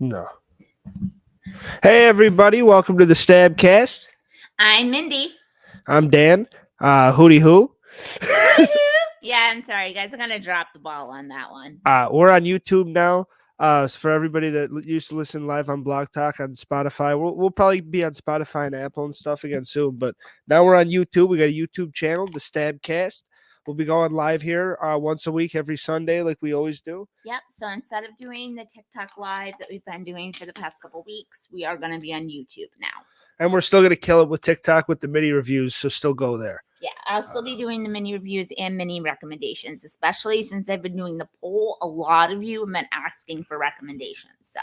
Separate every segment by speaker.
Speaker 1: No. Hey, everybody. Welcome to the Stabcast.
Speaker 2: I'm Mindy.
Speaker 1: I'm Dan. Hootie Hoo.
Speaker 2: Yeah, I'm sorry, guys. I'm gonna drop the ball on that one.
Speaker 1: We're on YouTube now. So for everybody that used to listen live on Blog Talk on Spotify, we'll probably be on Spotify and Apple and stuff again soon. But now we're on YouTube. We got a YouTube channel, the Stabcast. We'll be going live here once a week, every Sunday, like we always do.
Speaker 2: Yep. So instead of doing the TikTok live that we've been doing for the past couple weeks, we are gonna be on YouTube now.
Speaker 1: And we're still gonna kill it with TikTok with the mini reviews. So still go there.
Speaker 2: Yeah, I'll still be doing the mini reviews and mini recommendations, especially since I've been doing the poll. A lot of you have been asking for recommendations, so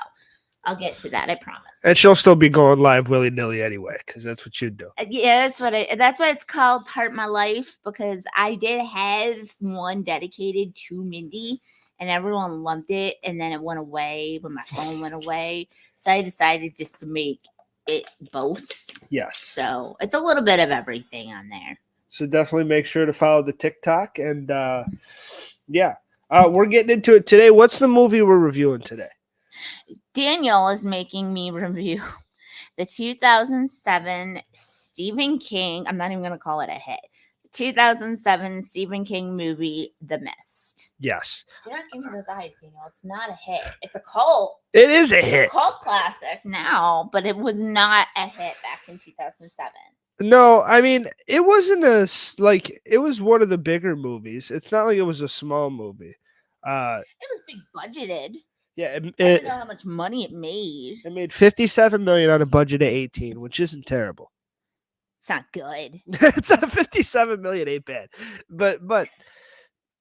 Speaker 2: I'll get to that. I promise.
Speaker 1: And she'll still be going live willy nilly anyway, because that's what you do.
Speaker 2: Yeah, that's why it's called Part of My Life, because I did have one dedicated to Mindy, and everyone loved it, and then it went away when my phone went away. So I decided just to make it both.
Speaker 1: Yes.
Speaker 2: So it's a little bit of everything on there.
Speaker 1: So definitely make sure to follow the TikTok. And we're getting into it today. What's the movie we're reviewing today?
Speaker 2: Daniel is making me review the 2007 Stephen King. I'm not even going to call it a hit. The 2007 Stephen King movie, The Mist.
Speaker 1: Yes.
Speaker 2: You're not giving those eyes, Daniel. It's not a hit. It's a cult.
Speaker 1: It is a hit.
Speaker 2: It's a cult classic now, but it was not a hit back in 2007.
Speaker 1: No, I mean, it wasn't it was one of the bigger movies. It's not like it was a small movie.
Speaker 2: It was big budgeted.
Speaker 1: Yeah,
Speaker 2: I don't know how much money it made.
Speaker 1: It made $57 million on a budget of 18, which isn't terrible.
Speaker 2: It's not good.
Speaker 1: It's a $57 million ain't bad, but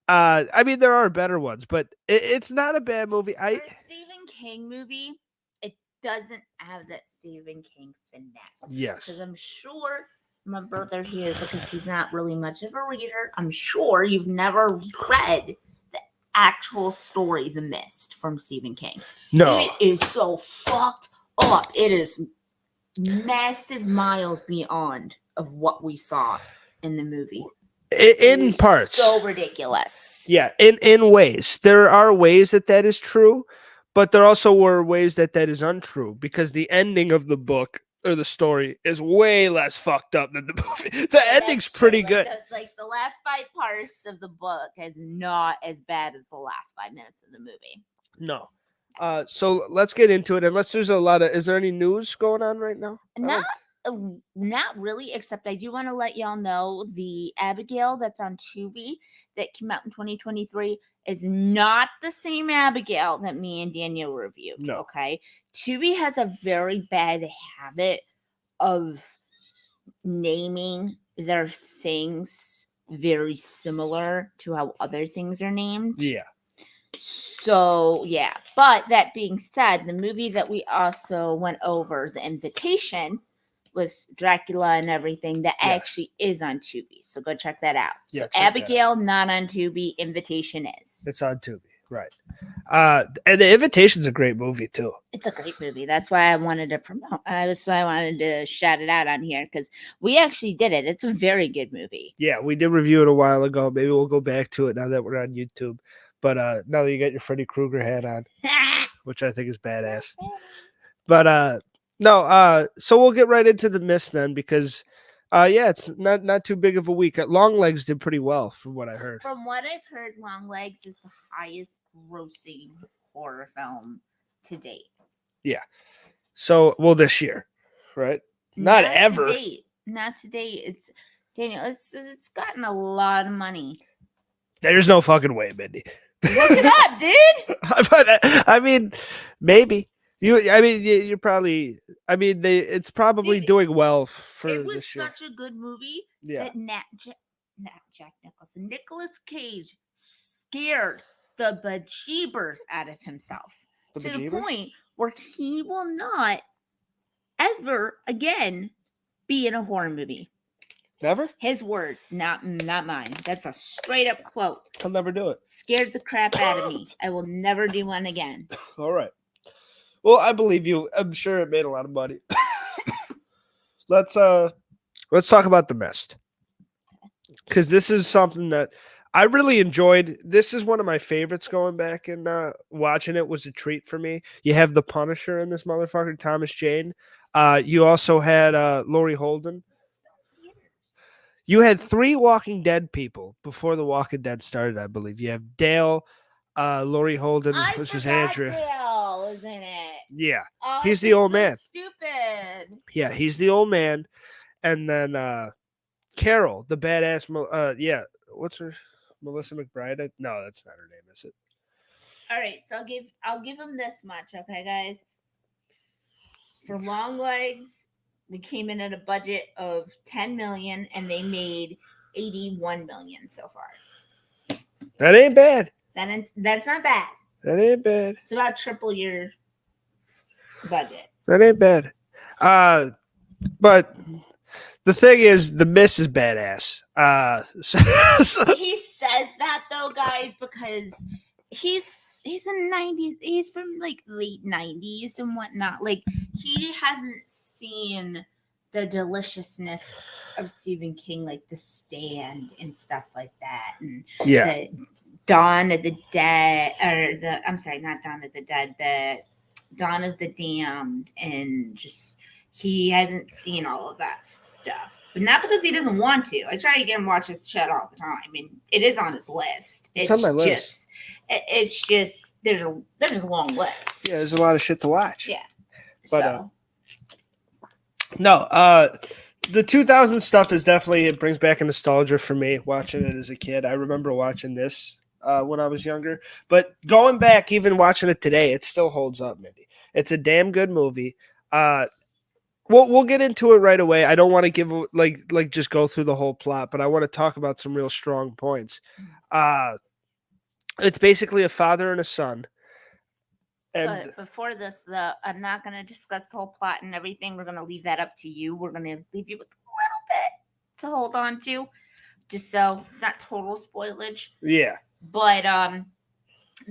Speaker 1: I mean, there are better ones, but it's not a bad movie.
Speaker 2: For a Stephen King movie, it doesn't have that Stephen King finesse.
Speaker 1: Yes.
Speaker 2: Because I'm sure my brother here, because he's not really much of a reader, I'm sure you've never read the actual story, The Mist, from Stephen King.
Speaker 1: No.
Speaker 2: It is so fucked up. It is massive miles beyond of what we saw in the movie.
Speaker 1: In parts.
Speaker 2: So ridiculous.
Speaker 1: Yeah, in ways. There are ways that is true, but there also were ways that is untrue, because the ending of the book or the story is way less fucked up than the movie. The ending's pretty good.
Speaker 2: The last 5 parts of the book is not as bad as the last 5 minutes of the movie.
Speaker 1: No. So let's get into it. Unless there's is there any news going on right now?
Speaker 2: Not really, except I do want to let y'all know the Abigail that's on Tubi that came out in 2023 is not the same Abigail that me and Daniel reviewed.
Speaker 1: No.
Speaker 2: Okay. Tubi has a very bad habit of naming their things very similar to how other things are named.
Speaker 1: Yeah.
Speaker 2: So, yeah. But that being said, the movie that we also went over, The Invitation, with Dracula and everything, that actually is on Tubi. So go check that out. So Abigail, not on Tubi. Invitation is.
Speaker 1: It's on Tubi, right. And The Invitation's a great movie, too.
Speaker 2: It's a great movie. That's why I wanted to promote. That's why I wanted to shout it out on here, because we actually did it. It's a very good movie.
Speaker 1: Yeah, we did review it a while ago. Maybe we'll go back to it now that we're on YouTube. But now that you got your Freddy Krueger hat on, which I think is badass. But no, so we'll get right into The Mist then, because it's not too big of a week. Longlegs did pretty well from what I heard.
Speaker 2: From what I've heard, Longlegs is the highest grossing horror film to date.
Speaker 1: Yeah. So, well, this year, right? Not ever.
Speaker 2: Not to date. It's Daniel. It's gotten a lot of money.
Speaker 1: There's no fucking way, Mindy.
Speaker 2: Look it up, dude.
Speaker 1: I mean, maybe. You're probably. I mean, it's probably doing well for
Speaker 2: it was
Speaker 1: this year.
Speaker 2: Such a good movie that Jack Nicholson, Nicolas Cage, scared the bejeebers out of himself to the point where he will not ever again be in a horror movie.
Speaker 1: Never?
Speaker 2: His words, not mine. That's a straight up quote.
Speaker 1: I'll never do it.
Speaker 2: Scared the crap out of me. I will never do one again.
Speaker 1: All right. Well, I believe you. I'm sure it made a lot of money. Let's talk about The Mist, because this is something that I really enjoyed. This is one of my favorites. Going back and watching it was a treat for me. You have the Punisher in this motherfucker, Thomas Jane. You also had Laurie Holden. You had 3 Walking Dead people before the Walking Dead started, I believe. You have Dale, Laurie Holden, which is Andrew.
Speaker 2: Dale was in it.
Speaker 1: Yeah,
Speaker 2: Oh,
Speaker 1: he's the old
Speaker 2: so
Speaker 1: man.
Speaker 2: stupid.
Speaker 1: Yeah, he's the old man, and then Carol, the badass. What's her? Melissa McBride? No, that's not her name, is it?
Speaker 2: All right, so I'll give him this much, okay, guys. For Long Legs, we came in at a budget of 10 million, and they made 81 million so far.
Speaker 1: That ain't bad.
Speaker 2: That's not bad.
Speaker 1: That ain't bad.
Speaker 2: It's about triple your budget.
Speaker 1: That ain't bad. But the thing is, the Miss is badass.
Speaker 2: He says that though, guys, because he's in 90s. He's from like late 90s and whatnot. Like he hasn't seen the deliciousness of Stephen King, like The Stand and stuff like that, and the Dawn of the Dead, or not Dawn of the Dead, the Dawn of the Damned, and just he hasn't seen all of that stuff. But not because he doesn't want to. I try to get him to watch his shit all the time, and it is on his list.
Speaker 1: It's on my list.
Speaker 2: It's just there's a long list.
Speaker 1: Yeah, there's a lot of shit to watch.
Speaker 2: Yeah,
Speaker 1: but the 2000 stuff is definitely, it brings back a nostalgia for me watching it as a kid. I remember watching this when I was younger, but going back, even watching it today, it still holds up, Mindy. It's a damn good movie. We'll get into it right away. I don't want to give like just go through the whole plot, but I want to talk about some real strong points. It's basically a father and a son. And
Speaker 2: but before this, though, I'm not going to discuss the whole plot and everything. We're going to leave that up to you. We're going to leave you with a little bit to hold on to, just so it's not total spoilage.
Speaker 1: Yeah.
Speaker 2: But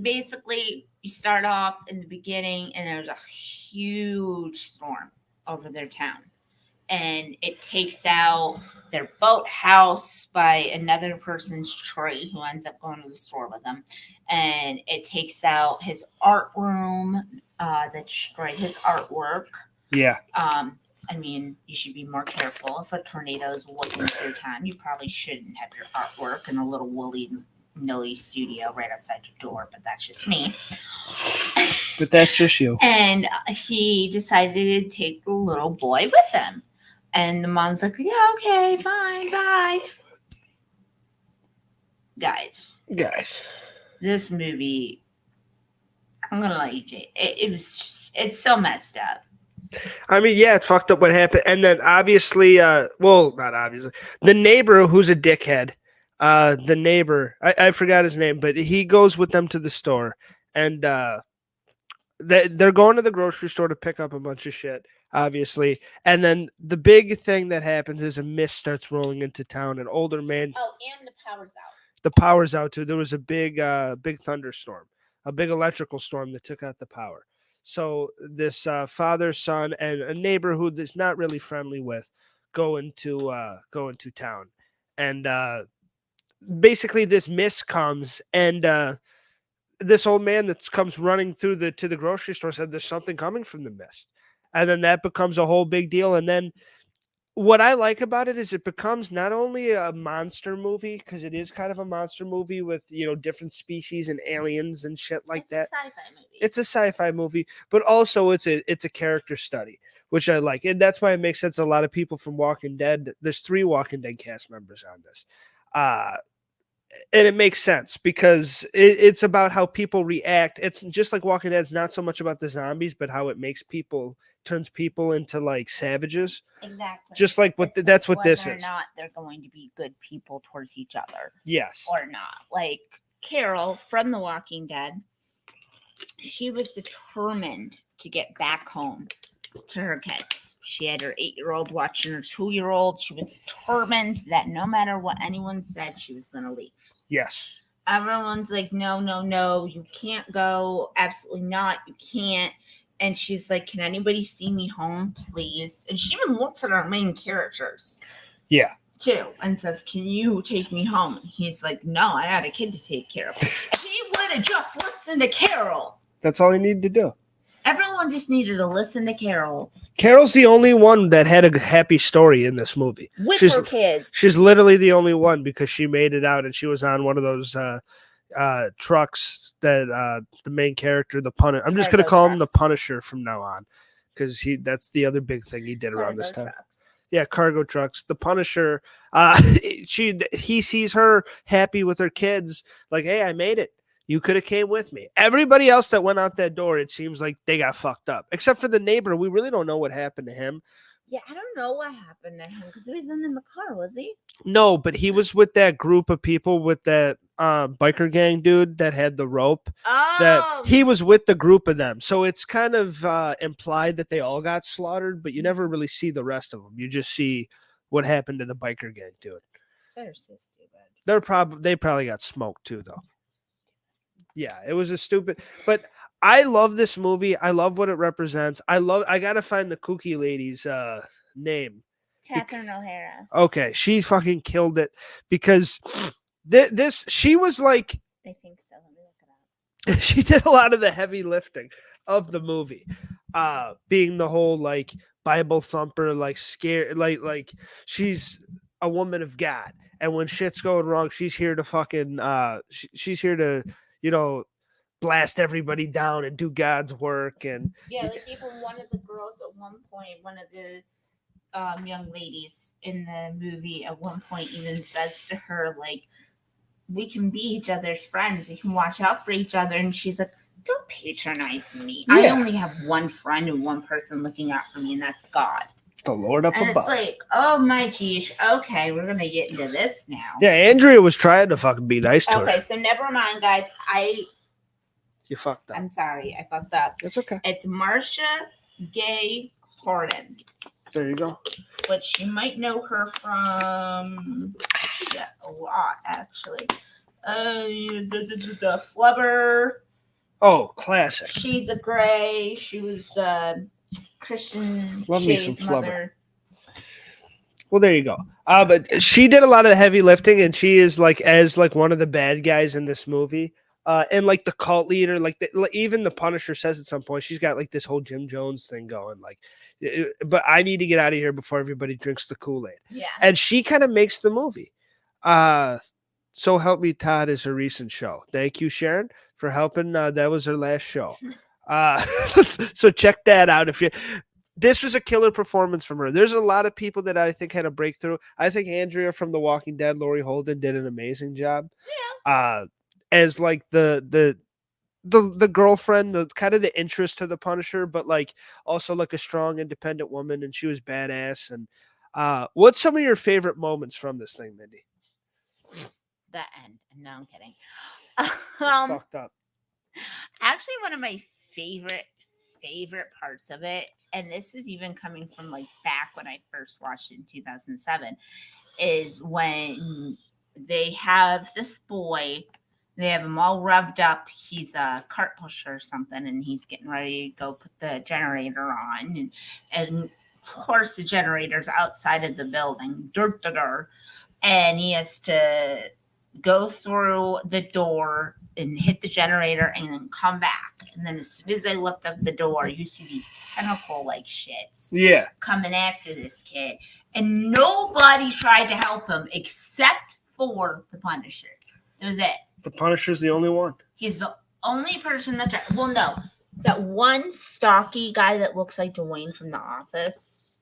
Speaker 2: basically, you start off in the beginning, and there's a huge storm over their town. And it takes out their boathouse by another person's tree who ends up going to the store with them. And it takes out his art room that destroyed his artwork.
Speaker 1: Yeah.
Speaker 2: I mean, you should be more careful. If a tornado is whipping through your town, you probably shouldn't have your artwork in a little willy-nilly studio right outside your door, but that's just me.
Speaker 1: But that's just you.
Speaker 2: And he decided to take the little boy with him. And the mom's like, yeah, okay, fine, bye. Guys. This movie, I'm going to let you, Jay. It's so messed up.
Speaker 1: I mean, yeah, it's fucked up what happened. And then obviously, not obviously, the neighbor who's a dickhead, the neighbor, I forgot his name, but he goes with them to the store. And they're going to the grocery store to pick up a bunch of shit, obviously. And then the big thing that happens is a mist starts rolling into town. An older man.
Speaker 2: Oh, and the power's out.
Speaker 1: The power's out too. There was a big thunderstorm, a big electrical storm that took out the power. So this father, son, and a neighbor who is not really friendly with go into town, and basically this mist comes, and this old man that comes running to the grocery store said there's something coming from the mist, and then that becomes a whole big deal. And then what I like about it is it becomes not only a monster movie, because it is kind of a monster movie with, different species and aliens and shit like that. It's a sci-fi movie, but also it's a character study, which I like. And that's why it makes sense. A lot of people from Walking Dead, there's 3 Walking Dead cast members on this. And it makes sense because it's about how people react. It's just like Walking Dead. It's not so much about the zombies, but how it turns people into like savages.
Speaker 2: Exactly.
Speaker 1: Just like that's what this is.
Speaker 2: Whether or not they're going to be good people towards each other.
Speaker 1: Yes.
Speaker 2: Or not. Like Carol from The Walking Dead, she was determined to get back home to her kids. She had her 8-year-old watching her 2-year-old. She was determined that no matter what anyone said, she was going to leave.
Speaker 1: Yes.
Speaker 2: Everyone's like, no, you can't go. Absolutely not. You can't. And she's like, can anybody see me home, please? And she even looks at our main characters.
Speaker 1: Yeah.
Speaker 2: too, and says, "Can you take me home?" And he's like, "No, I had a kid to take care of." If he would have just listened to Carol.
Speaker 1: That's all he needed to do.
Speaker 2: Everyone just needed to listen to Carol.
Speaker 1: Carol's the only one that had a happy story in this movie.
Speaker 2: With her kids.
Speaker 1: She's literally the only one because she made it out and she was on one of those trucks that the main character, the Punisher. I'm just going to call him the Punisher from now on because that's the other big thing he did around this time.
Speaker 2: Trucks.
Speaker 1: Yeah, cargo trucks. The Punisher, he sees her happy with her kids. Like, hey, I made it. You could have came with me. Everybody else that went out that door, it seems like they got fucked up. Except for the neighbor. We really don't know what happened to him.
Speaker 2: Yeah, I don't know what happened to him because he wasn't in the car, was he?
Speaker 1: No, but he was with that group of people with that biker gang dude that had the rope.
Speaker 2: Oh.
Speaker 1: That he was with the group of them. So it's kind of implied that they all got slaughtered, but you never really see the rest of them. You just see what happened to the biker gang dude.
Speaker 2: They're so stupid.
Speaker 1: They probably got smoked too, though. Yeah, it was a stupid, but I love this movie. I love what it represents. I gotta find the kooky lady's name.
Speaker 2: Catherine O'Hara.
Speaker 1: Okay, she fucking killed it because she was like.
Speaker 2: I think so. Let me look it up.
Speaker 1: She did a lot of the heavy lifting of the movie, being the whole like Bible thumper, like scared, like she's a woman of God, and when shit's going wrong, she's here to fucking she's here to blast everybody down and do God's work. And
Speaker 2: yeah, like even one of the girls at one point, one of the young ladies in the movie at one point even says to her, like, we can be each other's friends, we can watch out for each other. And she's like, don't patronize me. Yeah. I only have one friend and one person looking out for me, and that's God.
Speaker 1: The Lord up above.
Speaker 2: And it's like, oh my geez, okay, we're gonna get into this now.
Speaker 1: Yeah, Andrea was trying to fucking be nice to her.
Speaker 2: Okay, so never mind, guys.
Speaker 1: You fucked up.
Speaker 2: I'm sorry, I fucked up.
Speaker 1: That's okay.
Speaker 2: It's Marcia Gay Harden.
Speaker 1: There you go.
Speaker 2: Which you might know her from a lot, actually. The Flubber.
Speaker 1: Oh, classic.
Speaker 2: Shades of Grey. She was Christian.
Speaker 1: Love me some
Speaker 2: Flubber.
Speaker 1: Mother. Well, there you go. But she did a lot of the heavy lifting, and she is like one of the bad guys in this movie. And like the cult leader, even the Punisher says at some point, she's got like this whole Jim Jones thing going. Like, but I need to get out of here before everybody drinks the Kool-Aid.
Speaker 2: Yeah. And
Speaker 1: she kind of makes the movie. So Help Me Todd is her recent show. Thank you, Sharon, for helping. That was her last show. So check that out. This was a killer performance from her. There's a lot of people that I think had a breakthrough. I think Andrea from The Walking Dead, Laurie Holden, did an amazing job.
Speaker 2: Yeah.
Speaker 1: As like the girlfriend, the kind of the interest to the Punisher, but like also like a strong, independent woman, and she was badass. And what's some of your favorite moments from this thing, Mindy?
Speaker 2: The end. No, I'm kidding.
Speaker 1: Fucked up.
Speaker 2: Actually, one of my favorite parts of it, and this is even coming from like back when I first watched it in 2007, is when they have this boy. They have him all revved up. He's a cart pusher or something, and he's getting ready to go put the generator on. And of course, the generator's outside of the building, and he has to go through the door and hit the generator and then come back. And then as soon as they lift up the door, you see these tentacle-like shits coming after this kid. And nobody tried to help him except for the Punisher. That was it.
Speaker 1: The Punisher's the only one.
Speaker 2: He's the only person that tried. Well, no. That one stocky guy that looks like Dwayne from The Office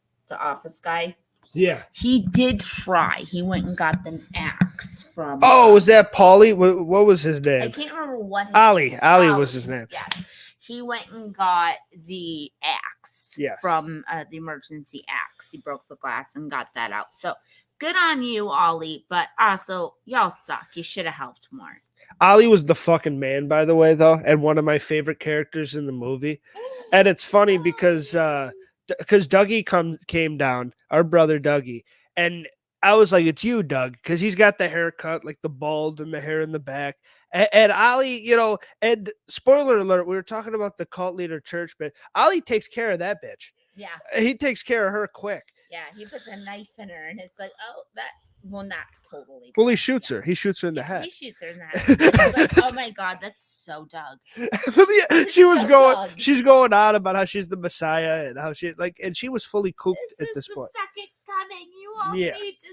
Speaker 2: guy.
Speaker 1: Yeah.
Speaker 2: He did try. He went and got the axe from...
Speaker 1: Oh, was that Paulie? What was his name?
Speaker 2: I can't remember what his
Speaker 1: name. Ollie was his name.
Speaker 2: Yes. He went and got the axe from the emergency axe. He broke the glass and got that out. So... good on you, Ollie, but also, y'all suck. You should have helped more.
Speaker 1: Ollie was the fucking man, by the way, though, and one of my favorite characters in the movie. And it's funny because Dougie came down, our brother Dougie, and I was like, it's you, Doug, because he's got the haircut, like the bald and the hair in the back. And Ollie, and spoiler alert, we were talking about the cult leader church, but Ollie takes care of that bitch.
Speaker 2: Yeah.
Speaker 1: He takes care of her quick.
Speaker 2: Yeah, he puts a knife in her, and it's like, oh, that. Well, not totally.
Speaker 1: Well, he shoots her. He shoots her in the head.
Speaker 2: He shoots her in the head. And it's like, oh my god, that's so Doug.
Speaker 1: She was
Speaker 2: so
Speaker 1: going.
Speaker 2: Doug.
Speaker 1: She's going on about how she's the Messiah and how she and she was fully cooked
Speaker 2: This
Speaker 1: at this
Speaker 2: is the
Speaker 1: point.
Speaker 2: second coming. You all
Speaker 1: Yeah.
Speaker 2: need to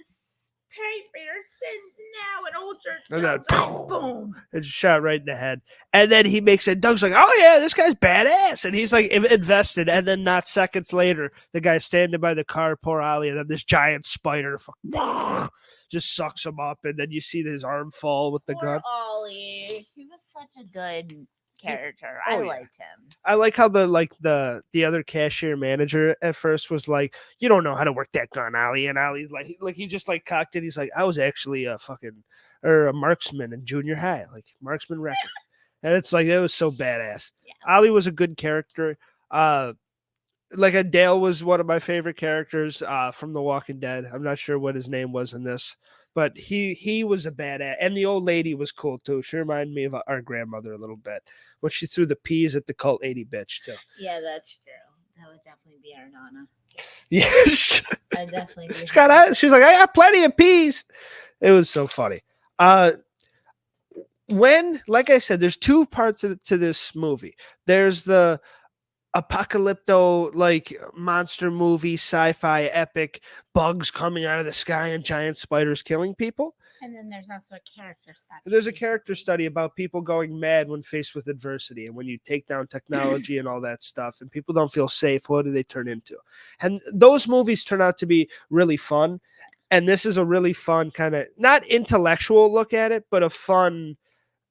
Speaker 2: pray for your sins now, and old church.
Speaker 1: And then
Speaker 2: Boom.
Speaker 1: It's shot right in the head. And then he makes it. Doug's like, oh yeah, this guy's badass, and he's like invested. And then not seconds later, the guy's standing by the car, poor Ollie, and then this giant spider just sucks him up, and then you see his arm fall with the gun.
Speaker 2: Ollie, he was such a good character.
Speaker 1: Oh,
Speaker 2: I
Speaker 1: yeah.
Speaker 2: liked him.
Speaker 1: I like how the other cashier manager at first was like, you don't know how to work that gun, Ollie. And Ollie's like he just like cocked it. He's like, I was actually a marksman in junior high, like marksman record. And it's like, it was so badass.
Speaker 2: Yeah.
Speaker 1: Ollie was a good character. Like Dale was one of my favorite characters from The Walking Dead. I'm not sure what his name was in this, but he was a badass. And the old lady was cool too. She reminded me of our grandmother a little bit when she threw the peas at the cult 80 bitch too.
Speaker 2: Yeah, that's true. That would definitely be our Nana.
Speaker 1: Yes.
Speaker 2: I'd definitely be.
Speaker 1: She's like, I got plenty of peas. It was so funny. When, like I said, there's two parts to this movie. There's the apocalypto like monster movie sci-fi epic, bugs coming out of the sky and giant spiders killing people,
Speaker 2: and then there's also a character study.
Speaker 1: There's a character study about people going mad when faced with adversity, and when you take down technology and all that stuff and people don't feel safe, what do they turn into? And those movies turn out to be really fun, and this is a really fun kind of not intellectual look at it, but a fun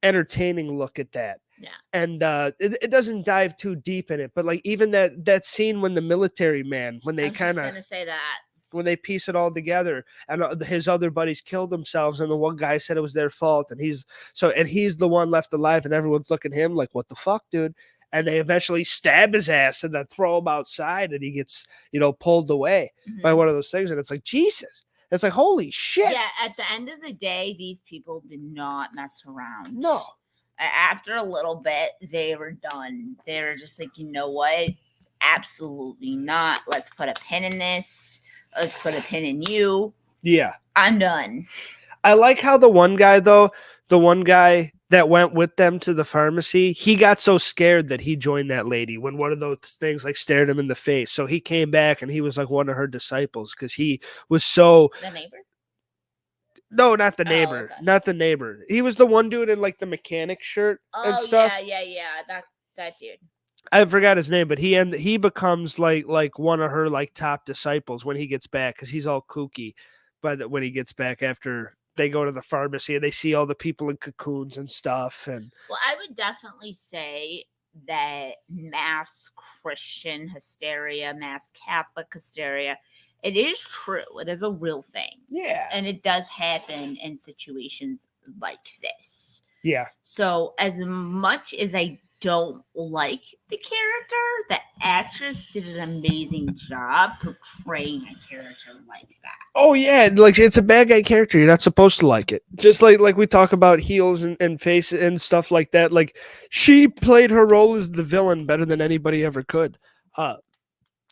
Speaker 1: entertaining look at that.
Speaker 2: Yeah.
Speaker 1: And it doesn't dive too deep in it, but like even that scene when the military man, when they kind of
Speaker 2: say that
Speaker 1: when they piece it all together and his other buddies killed themselves and the one guy said it was their fault and he's the one left alive and everyone's looking at him like, what the fuck, dude? And they eventually stab his ass and then throw him outside and he gets, pulled away by one of those things. And it's like, Jesus. It's like, holy shit.
Speaker 2: Yeah, at the end of the day, these people did not mess around.
Speaker 1: No.
Speaker 2: After a little bit, they were done. They were just like, you know what? Absolutely not. Let's put a pin in this. Let's put a pin in you.
Speaker 1: Yeah.
Speaker 2: I'm done.
Speaker 1: I like how the one guy that went with them to the pharmacy, he got so scared that he joined that lady when one of those things like stared him in the face. So he came back and he was like one of her disciples because he was so...
Speaker 2: The neighbor?
Speaker 1: No, not the neighbor.
Speaker 2: Okay.
Speaker 1: Not the neighbor. He was the one dude in like the mechanic shirt and stuff.
Speaker 2: Yeah. That dude.
Speaker 1: I forgot his name, but he becomes like one of her like top disciples when he gets back because he's all kooky. But when he gets back after they go to the pharmacy and they see all the people in cocoons and stuff. And
Speaker 2: well, I would definitely say that mass Christian hysteria, mass Catholic hysteria, it is true. It is a real thing.
Speaker 1: Yeah.
Speaker 2: And it does happen in situations like this.
Speaker 1: Yeah.
Speaker 2: So as much as I don't like the character, the actress did an amazing job portraying a character like that.
Speaker 1: Oh yeah, like it's a bad guy character. You're not supposed to like it. Just like we talk about heels and face and stuff like that. Like she played her role as the villain better than anybody ever could.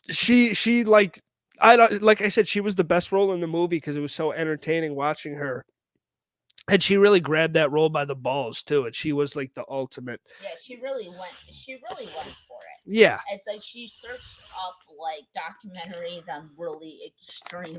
Speaker 1: She like I said, she was the best role in the movie because it was so entertaining watching her. And she really grabbed that role by the balls too, and she was like the ultimate.
Speaker 2: Yeah, she really went for it.
Speaker 1: Yeah,
Speaker 2: it's like she searched up like documentaries on really extreme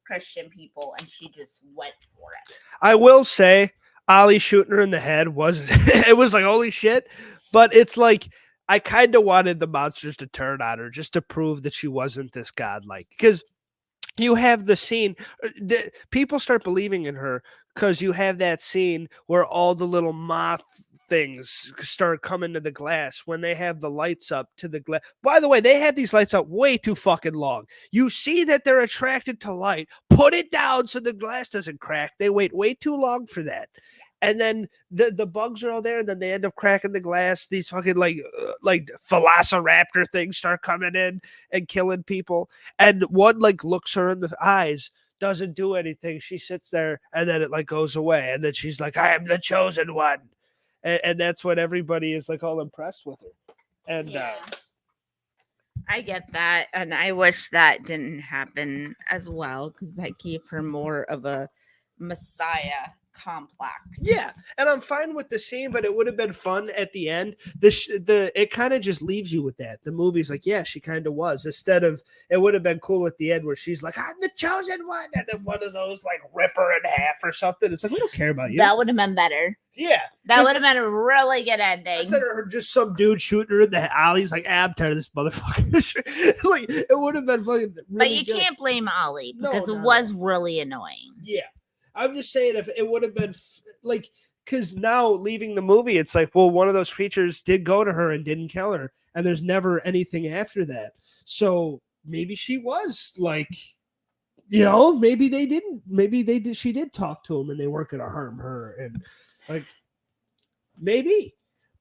Speaker 2: Christian people, and she just went for it.
Speaker 1: I will say, Ollie shooting her in the head it was like holy shit, but it's like I kind of wanted the monsters to turn on her just to prove that she wasn't this godlike because. You have the scene, people start believing in her because you have that scene where all the little moth things start coming to the glass when they have the lights up to the glass. By the way, they had these lights up way too fucking long. You see that they're attracted to light. Put it down so the glass doesn't crack. They wait way too long for that. And then the bugs are all there, and then they end up cracking the glass. These fucking like velociraptor things start coming in and killing people. And one like looks her in the eyes, doesn't do anything. She sits there, and then it like goes away. And then she's like, "I am the chosen one," and that's when everybody is like all impressed with her. And
Speaker 2: I get that, and I wish that didn't happen as well because that gave her more of a messiah complex.
Speaker 1: Yeah, and I'm fine with the scene, but it would have been fun at the end. It kind of just leaves you with that. The movie's like, yeah, she kind of was. Instead of it would have been cool at the end where she's like, I'm the chosen one, and then one of those like rip her in half or something. It's like we don't care about you.
Speaker 2: That would have been better.
Speaker 1: Yeah,
Speaker 2: that would have been a really good ending.
Speaker 1: Instead of her just some dude shooting her in the alley's like, I'm tired of this motherfucker. Like it would have been fucking. Really
Speaker 2: but you
Speaker 1: good.
Speaker 2: Can't blame Ollie because it was really annoying.
Speaker 1: Yeah. I'm just saying if it would have been like, because now leaving the movie, it's like, well, one of those creatures did go to her and didn't kill her, and there's never anything after that. So maybe she was like, maybe they didn't. Maybe they did. She did talk to him, and they weren't going to harm her, and like maybe.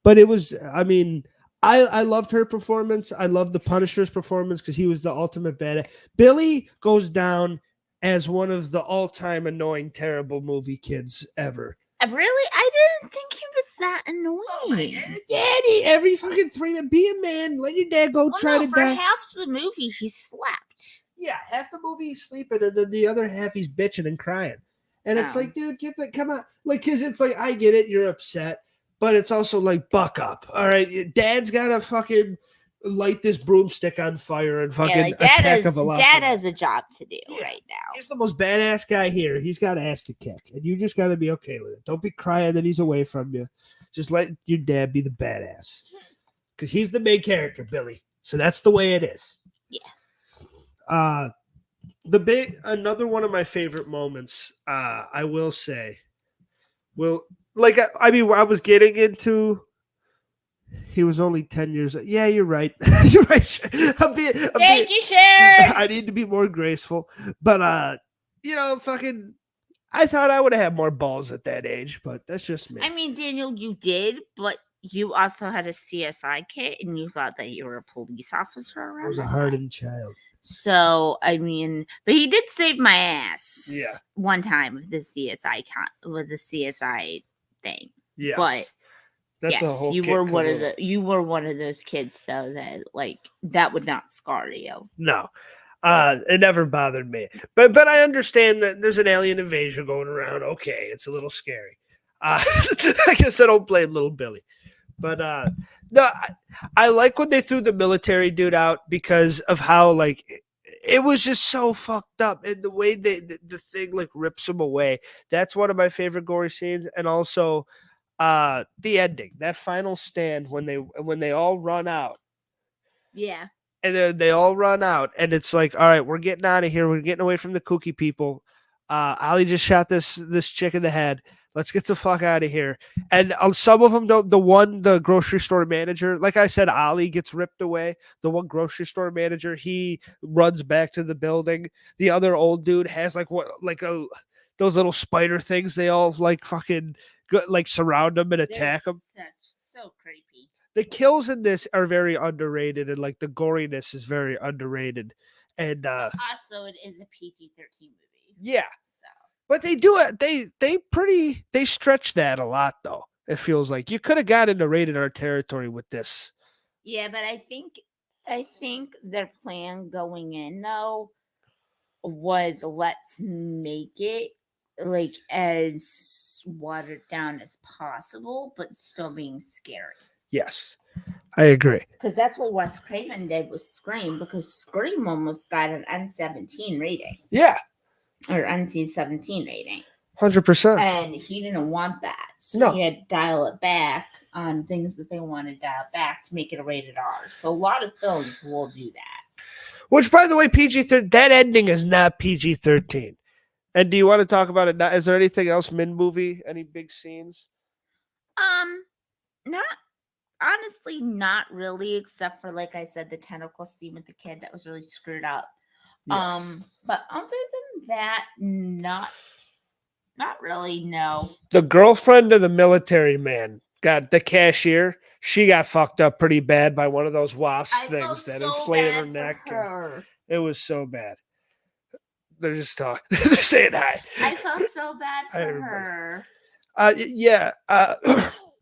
Speaker 1: But it was. I mean, I loved her performance. I loved the Punisher's performance because he was the ultimate badass. Billy goes down as one of the all-time annoying, terrible movie kids ever.
Speaker 2: Really? I didn't think he was that annoying.
Speaker 1: Oh, Daddy, every fucking 3 minutes, be a man. Let your dad go try to die.
Speaker 2: For half the movie, he slept.
Speaker 1: Yeah, half the movie he's sleeping, and then the other half he's bitching and crying. And it's like, dude, come on. Like, because it's like, I get it, you're upset, but it's also like, buck up. All right, Dad's got to fucking light this broomstick on fire and fucking attack a velociraptor.
Speaker 2: Dad has a job to do right now.
Speaker 1: He's the most badass guy here. He's got ass to kick, and you just got to be okay with it. Don't be crying that he's away from you. Just let your dad be the badass, because he's the main character, Billy. So that's the way it is.
Speaker 2: Yeah.
Speaker 1: Another one of my favorite moments, I will say, I was getting into. He was only 10 years old. Yeah, you're right. You're right.
Speaker 2: Thank you, Sharon.
Speaker 1: I need to be more graceful. But, fucking, I thought I would have had more balls at that age, but that's just me.
Speaker 2: I mean, Daniel, you did, but you also had a CSI kit and you thought that you were a police officer around.
Speaker 1: I was a hardened child.
Speaker 2: So, I mean, but he did save my ass.
Speaker 1: Yeah.
Speaker 2: One time with the CSI thing.
Speaker 1: Yeah.
Speaker 2: But
Speaker 1: that's a whole
Speaker 2: you were one of those kids though that would not scar you.
Speaker 1: No. It never bothered me. But I understand that there's an alien invasion going around. Okay, it's a little scary. I guess I don't blame little Billy. But no, I like when they threw the military dude out because of how it was just so fucked up, and the way the thing rips him away. That's one of my favorite gory scenes, and also the ending, that final stand when they all run out.
Speaker 2: Yeah.
Speaker 1: And then they all run out, and it's like, all right, we're getting out of here. We're getting away from the kooky people. Ali just shot this chick in the head. Let's get the fuck out of here. And some of them don't. The grocery store manager, like I said, Ali gets ripped away. The one grocery store manager, he runs back to the building. The other old dude has those little spider things. They all fucking surround him and attack him.
Speaker 2: So creepy.
Speaker 1: The kills in this are very underrated, and the goriness is very underrated. And
Speaker 2: also, it is a PG-13 movie.
Speaker 1: Yeah. But they do it. They stretch that a lot, though. It feels like you could have got into rated R territory with this.
Speaker 2: Yeah, but I think their plan going in though was let's make it as watered down as possible, but still being scary.
Speaker 1: Yes, I agree.
Speaker 2: Because that's what Wes Craven did with Scream, because Scream almost got an N-17 rating.
Speaker 1: Yeah.
Speaker 2: Or NC-17 rating.
Speaker 1: 100%.
Speaker 2: And he didn't want that. So he had to dial it back on things that they wanted to dial back to make it a rated R. So a lot of films will do that.
Speaker 1: Which, by the way, PG-13, that ending is not PG-13. And do you want to talk about it now? Is there anything else movie? Any big scenes?
Speaker 2: Honestly, not really, except for, like I said, the tentacle scene with the kid that was really screwed up. Yes. But other than that, not really, no.
Speaker 1: The girlfriend of the military man, the cashier, she got fucked up pretty bad by one of those wasp things that inflated her neck. It was so bad. They're just talking. They're saying hi.
Speaker 2: I felt so bad for her.
Speaker 1: Yeah.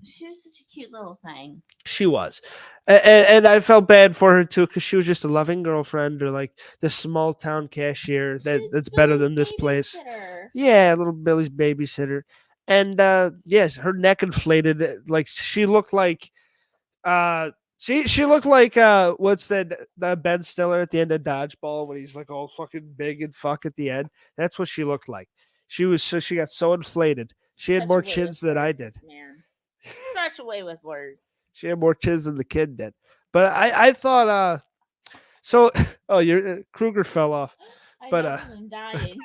Speaker 2: She was such a cute little thing.
Speaker 1: She was, and I felt bad for her too because she was just a loving girlfriend or like the small town cashier that's better than this place. Yeah, little Billy's babysitter, and yes, her neck inflated like she looked like she looked like what's that the Ben Stiller at the end of Dodgeball when he's like all fucking big and fuck at the end. That's what she looked like. She got so inflated. She had more chins than I did.
Speaker 2: Man. Such a way with words.
Speaker 1: She had more chins than the kid did. But I thought so oh your Kruger fell off. But
Speaker 2: I'm dying.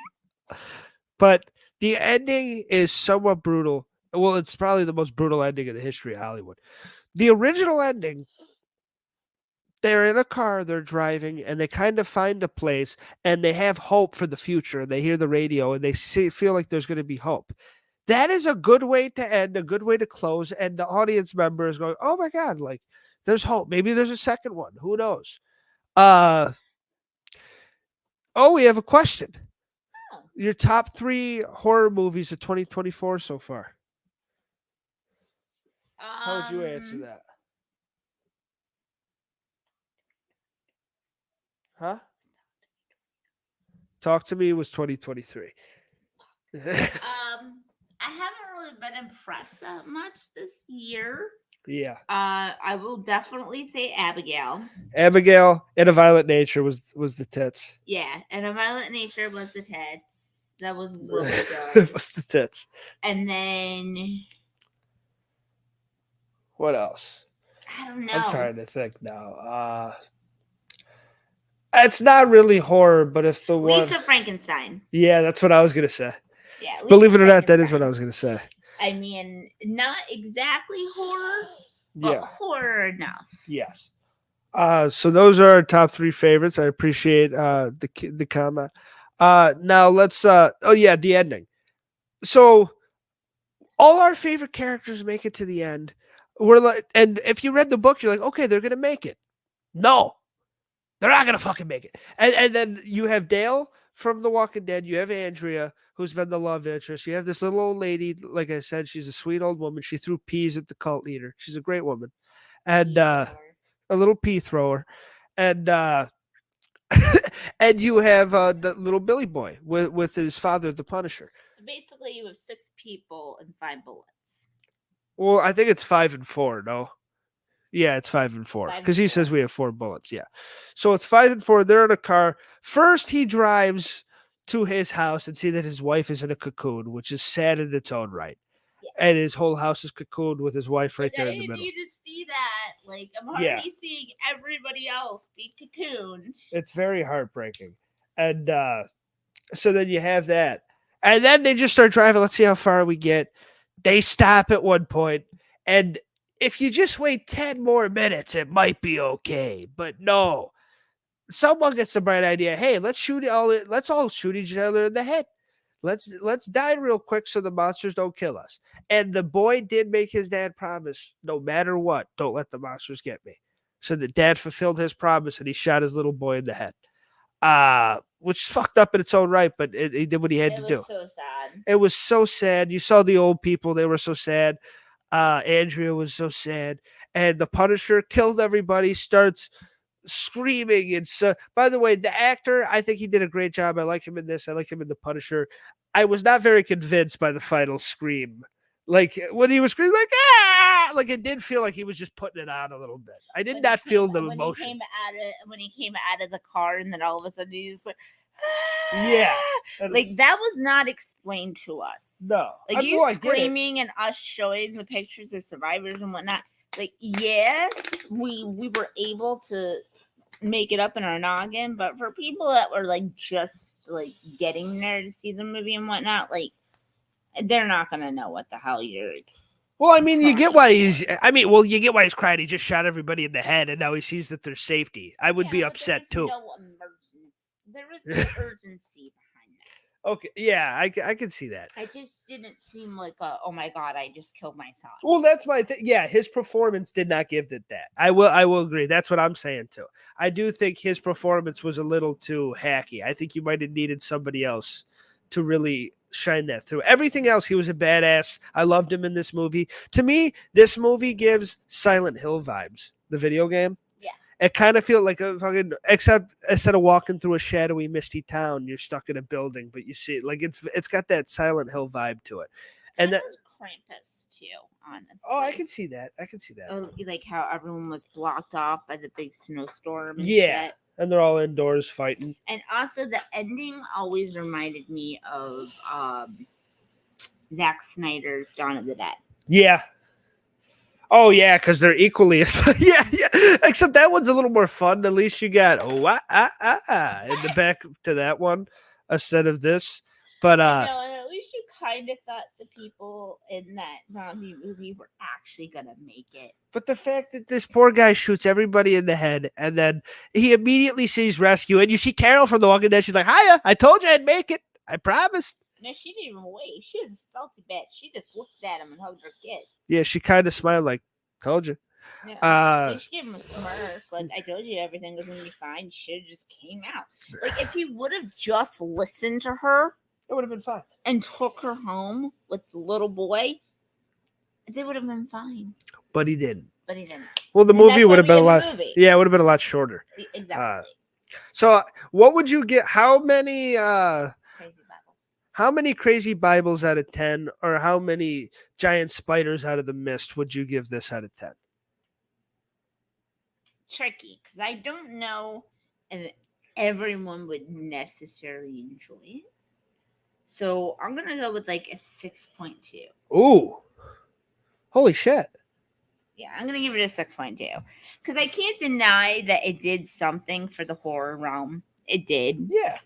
Speaker 1: But the ending is somewhat brutal. Well, it's probably the most brutal ending in the history of Hollywood. The original ending, they're in a car, they're driving, and they kind of find a place, and they have hope for the future. And they hear the radio, and they feel like there's going to be hope. That is a good way to end, a good way to close, and the audience member is going, "Oh my god, like there's hope. Maybe there's a second one. Who knows?" We have a question.
Speaker 2: Oh.
Speaker 1: Your top 3 horror movies of 2024 so far. How would you answer that? Huh? Talk to Me was 2023.
Speaker 2: I haven't really been impressed that much this year.
Speaker 1: Yeah.
Speaker 2: I will definitely say Abigail.
Speaker 1: Abigail and A Violent Nature was the tits.
Speaker 2: Yeah, and A Violent Nature was the tits. That was really good.
Speaker 1: It was the tits.
Speaker 2: And then
Speaker 1: what else?
Speaker 2: I don't know.
Speaker 1: I'm trying to think now. It's not really horror, but if the
Speaker 2: Lisa Frankenstein.
Speaker 1: Yeah, that's what I was gonna say.
Speaker 2: Yeah,
Speaker 1: believe it or not, that is what I was gonna say.
Speaker 2: I mean, not exactly horror, but horror enough.
Speaker 1: Yes. So those are our top 3 favorites. I appreciate the comment. Now let's the ending. So all our favorite characters make it to the end. We're like, and if you read the book, you're like, okay, they're gonna make it. No, they're not gonna fucking make it. And then you have Dale from The Walking Dead. You have Andrea, who's been the love interest. You have this little old lady. Like I said, she's a sweet old woman. She threw peas at the cult leader. She's a great woman, and a little pea thrower, and and you have the little Billy boy with his father, the Punisher.
Speaker 2: So basically, you have 6 people and 5 bullets.
Speaker 1: Well, I think it's 5 and 4. No. Yeah, it's 5 and 4 because he says we have 4 bullets. Yeah, so it's 5 and 4. They're in a car. First, he drives to his house and see that his wife is in a cocoon, which is sad in its own right. Yeah. And his whole house is cocooned with his wife right there in the middle. I need to
Speaker 2: see that. Like, I'm already seeing everybody else be cocooned.
Speaker 1: It's very heartbreaking. And so then you have that. And then they just start driving. Let's see how far we get. They stop at one point, and if you just wait 10 more minutes, it might be okay. But no, someone gets the bright idea. Hey, let's all shoot each other in the head. Let's die real quick so the monsters don't kill us. And the boy did make his dad promise, no matter what, don't let the monsters get me. So the dad fulfilled his promise and he shot his little boy in the head. Which is fucked up in its own right, but he did what he had to do.
Speaker 2: It was so sad.
Speaker 1: It was so sad. You saw the old people; they were so sad. Andrea was so sad, and the Punisher killed everybody. Starts screaming, and so. By the way, the actor, I think he did a great job. I like him in this. I like him in the Punisher. I was not very convinced by the final scream. Like when he was screaming, like ah, like it did feel like he was just putting it on a little bit. I did not feel the emotion
Speaker 2: when he came out of the car, and then all of a sudden he's like, ah!
Speaker 1: Yeah,
Speaker 2: like that was not explained to us.
Speaker 1: No,
Speaker 2: like you screaming and us showing the pictures of survivors and whatnot. Like we were able to make it up in our noggin, but for people that were like just like getting there to see the movie and whatnot, like. They're not gonna know what the hell you're.
Speaker 1: Well, I mean, you get why he's. I mean, well, you get why he's crying. He just shot everybody in the head, and now he sees that there's safety. I would be upset too.
Speaker 2: There was no urgency behind that.
Speaker 1: Okay, yeah, I can see that.
Speaker 2: I just didn't seem like oh my god, I just killed my son.
Speaker 1: Well, that's my thing. Yeah, his performance did not give it that. I will agree. That's what I'm saying too. I do think his performance was a little too hacky. I think you might have needed somebody else to really shine that through. Everything else, he was a badass. I loved him in this movie. To me, this movie gives Silent Hill vibes, the video game.
Speaker 2: Yeah.
Speaker 1: It kind of feels like a fucking, except instead of walking through a shadowy, misty town, you're stuck in a building, but you see it like it's got that Silent Hill vibe to it. And that
Speaker 2: Krampus too, honestly.
Speaker 1: Oh, I can see that. I can see that.
Speaker 2: Oh, like how everyone was blocked off by the big snowstorm and
Speaker 1: Yeah.
Speaker 2: shit.
Speaker 1: And they're all indoors fighting.
Speaker 2: And also the ending always reminded me of Zack Snyder's Dawn of the Dead.
Speaker 1: Yeah. Oh yeah, because they're equally as yeah. Except that one's a little more fun. At least you got in the back to that one instead of this. But
Speaker 2: and at least you kind of thought the people in that zombie movie were actually gonna make it.
Speaker 1: But the fact that this poor guy shoots everybody in the head, and then he immediately sees rescue, and you see Carol from The Walking Dead. She's like, "Hiya! I told you I'd make it. I promised."
Speaker 2: No, she didn't even wait. She was a salty bitch. She just looked at him and hugged her kid.
Speaker 1: Yeah, she kind of smiled like, "Told you."
Speaker 2: Yeah. She gave him a smirk, like, "I told you everything was gonna be fine. You should have just came out." Like, if he would have just listened to her,
Speaker 1: it would have been fine,
Speaker 2: and took her home with the little boy, they would have been fine.
Speaker 1: But he didn't.
Speaker 2: Well,
Speaker 1: the movie would have been a lot. Yeah, it would have been a lot shorter.
Speaker 2: Exactly.
Speaker 1: So, what would you get? How many crazy Bibles out of 10, or how many giant spiders out of the mist would you give this out of 10?
Speaker 2: Tricky, because I don't know if everyone would necessarily enjoy it. So I'm gonna go with like a 6.2.
Speaker 1: Ooh, holy shit!
Speaker 2: Yeah, I'm gonna give it a 6.2 because I can't deny that it did something for the horror realm. It did.
Speaker 1: Yeah.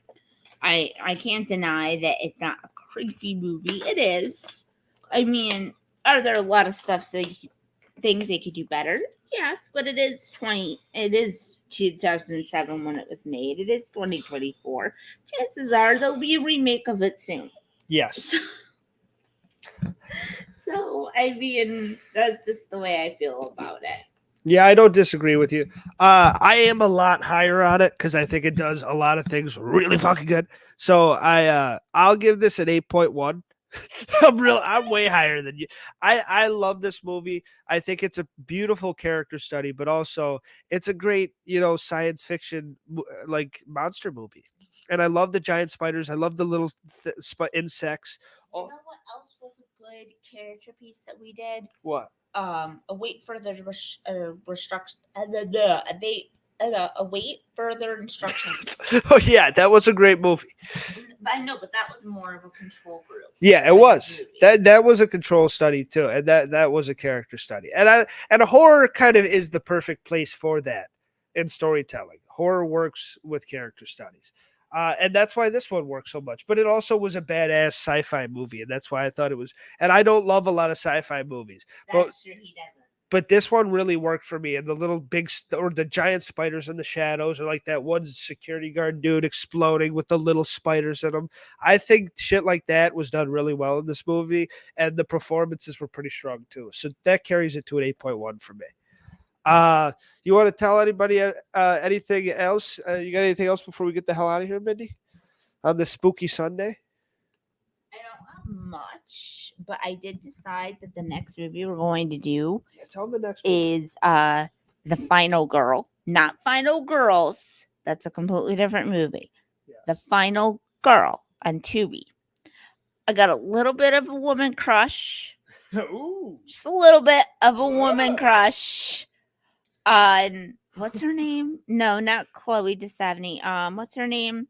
Speaker 2: I can't deny that it's not a creepy movie. It is. I mean, are there a lot of things they could do better? Yes, but it is 2007 when it was made. It is 2024. Chances are there'll be a remake of it soon.
Speaker 1: Yes.
Speaker 2: So I mean, that's just the way I feel about it.
Speaker 1: Yeah, I don't disagree with you. I am a lot higher on it because I think it does a lot of things really fucking good. So I'll give this an 8.1. I'm way higher than you. I love this movie. I think it's a beautiful character study, but also it's a great, science fiction like monster movie. And I love the giant spiders. I love the little insects.
Speaker 2: You know what else was a good character piece that we did?
Speaker 1: What?
Speaker 2: Await further instructions.
Speaker 1: Oh yeah, that was a great movie.
Speaker 2: I know, but that was more of a control group.
Speaker 1: Yeah, it was. That was a control study too, and that was a character study. And a horror kind of is the perfect place for that in storytelling. Horror works with character studies. And that's why this one works so much. But it also was a badass sci-fi movie, and that's why I thought it was. And I don't love a lot of sci-fi movies.
Speaker 2: That's true, he doesn't.
Speaker 1: But this one really worked for me. And the little or the giant spiders in the shadows, or like that one security guard dude exploding with the little spiders in them. I think shit like that was done really well in this movie, and the performances were pretty strong too. So that carries it to an 8.1 for me. You want to tell anybody anything else? You got anything else before we get the hell out of here, Mindy? On this spooky Sunday?
Speaker 2: I don't have much, but I did decide that the next movie we're going to do
Speaker 1: tell them the next movie.
Speaker 2: Is The Final Girl. Not Final Girls. That's a completely different movie. Yes. The Final Girl on Tubi. I got a little bit of a woman crush.
Speaker 1: Ooh.
Speaker 2: Just a little bit of a woman crush on what's her name? No, not Chloe Deschanel. What's her name?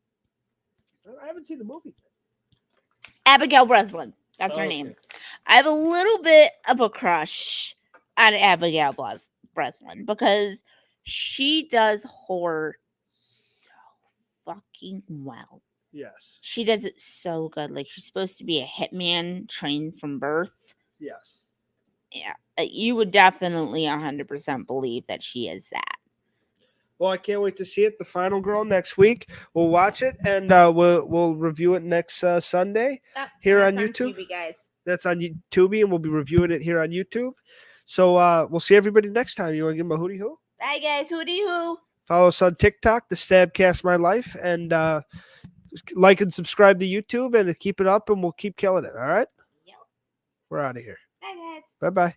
Speaker 1: I haven't seen the movie.
Speaker 2: Abigail Breslin. That's her name. I have a little bit of a crush on Abigail Breslin because she does horror so fucking well.
Speaker 1: Yes.
Speaker 2: She does it so good. Like, she's supposed to be a hitman trained from birth.
Speaker 1: Yes.
Speaker 2: Yeah. You would definitely 100% believe that she is that.
Speaker 1: Well, I can't wait to see it. The Final Girl next week. We'll watch it, and we'll review it next Sunday here on YouTube.
Speaker 2: Tubi, guys.
Speaker 1: That's on YouTube, and we'll be reviewing it here on YouTube. So we'll see everybody next time. You want to give them a hootie hoo?
Speaker 2: Bye, guys. Hootie hoo.
Speaker 1: Follow us on TikTok, the Stabcast My Life, and like and subscribe to YouTube and keep it up, and we'll keep killing it. All right.
Speaker 2: Yep.
Speaker 1: We're out of here.
Speaker 2: Bye, guys.
Speaker 1: Bye bye.